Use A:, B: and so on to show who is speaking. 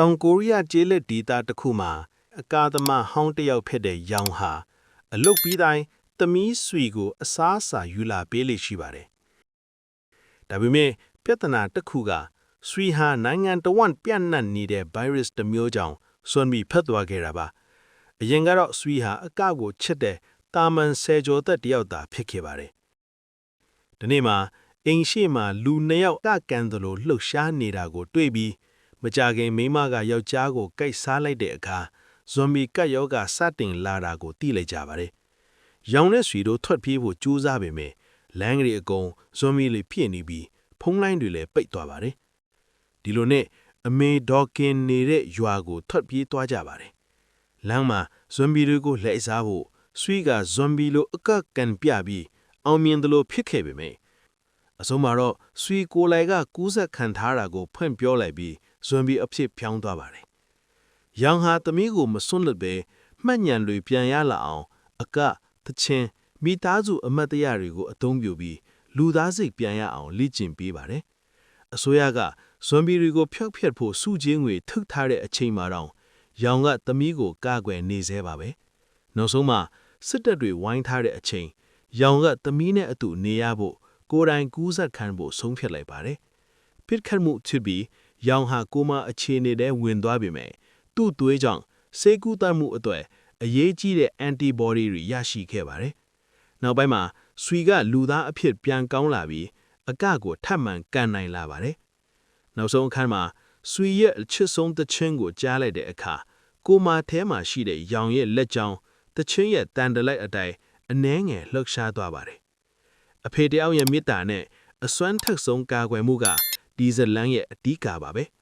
A: တောင်ကိုရီးယားကျေးလက်ဒေသတစ်ခုမှာအကာသမာဟောင်းတစ်ယောက်ဖြစ်တဲ့ရောင်ဟာအလုတ်ပြီးတိုင်းသမီးဆွေကိုအစားအစာယူလာပေးလေ့ရှိပါတယ်။ဒါပေမဲ့ပြဿနာတစ်ခုကဆွေဟာနိုင်ငံတော်ဝန်ပြန့်နှံ့နေတဲ့ virus တစ်မျိုးကြောင့်စွန့်ပြီးဖက်သွားခဲ့တာပါ။အရင်ကတော့ဆွေဟာအကကိုချစ်တဲ့တာမန်ဆယ်ကျော်သက်တစ်ယောက်သာဖြစ်ခဲ့ပါတယ်။ဒီနေ့မှာအိမ်ရှိမှာလူနှစ်ယောက်ကကန်သလိုလှုပ်ရှားနေတာကိုတွေ့ပြီးမကြခင်မိမကယောက်ျားကိုကိုက်စားလိုက်တဲ့အခါဇွန်မီကတ်ယောဂစတင်လာတာကိုသိလိုက်ကြပါတယ်။ရောင်နဲ့ဆွေတို့ထွက်ပြေးဖို့ကြိုးစားပေမဲ့လမ်းကြီးအကုန်ဇွန်မီလေးပြည့်နေပြီးဖုံးလိုင်းတွေလည်းပိတ်သွားပါတယ်။ဒီလိုနဲ့အမေဒေါကင်နေတဲ့ရွာကိုထွက်ပြေးသွားကြပါတယ်။လမ်းမှာဇွန်မီတွေကိုလက်စားဖို့ဆွေကဇွန်မီလိုအကကန်ပြပြီးအောင်မြင်တယ်လို့ဖြစ်ခဲ့ပေမဲ့အဆုံးမှာတော့ဆွေကိုလိုက်ကကူးဆက်ခံထားတာကိုဖွင့်ပြောလိုက်ပြီးဇွန်ဘီအဖြစ်ဖြောင်းသွားပါတယ်။ရောင်ဟာသမီးကိုမစွန့်လွတ်ပဲမှတ်ဉဏ်တွေပြန်ရလာအောင်အကသချင်းမိသားစုအမတ်တရတွေကိုအသုံးပြုပြီးလူသားစိတ်ပြန်ရအောင်လေ့ကျင့်ပေးပါတယ်။အစိုးရကဇွန်ဘီတွေကိုဖျောက်ဖျက်ဖို့စုချင်းငွေထုတ်ထားတဲ့အချိန်မှာတော့ရောင်ကသမီးကိုကာကွယ်နေသေးပါပဲ။နောက်ဆုံးမှာစစ်တပ်တွေဝိုင်းထားတဲ့အချိန်ရောင်ကသမီးနဲ့အတူနေရဖို့ကိုယ်တိုင်ကူးဆက်ခံဖို့ဆုံးဖြတ်လိုက်ပါတယ်။ပြစ်ခတ်မှုဖြစ်ပြီးရောင်ဟာကိုမအခြေအနေနဲ့ဝင်သွားပြီမဲ့သူ့သွေးကြောင့်ဆေးကုသမှုအတွက်အရေးကြီးတဲ့ antibody တွေရရှိခဲ့ပါတယ်။နောက်ပိုင်းမှာဆွေကလူသားအဖြစ်ပြန်ကောင်းလာပြီးအကကိုထပ်မံကန်နိုင်လာပါတယ်။နောက်ဆုံးအခန်းမှာဆွေရဲ့အချစ်ဆုံးသချင်းကိုကြားလိုက်တဲ့အခါကိုမထဲမှာရှိတဲ့ရောင်ရဲ့လက်ကြောင်းသချင်းရဲ့တန်တလိုက်အတိုင်းအနှဲငယ်လှုပ်ရှားသွားပါတယ်။အဖေတယောက်ရဲ့မေတ္တာနဲ့အစွမ်းထက်ဆုံးကာကွယ်မှုကဒီဇလန်ရဲ့အဓိကပါပဲ။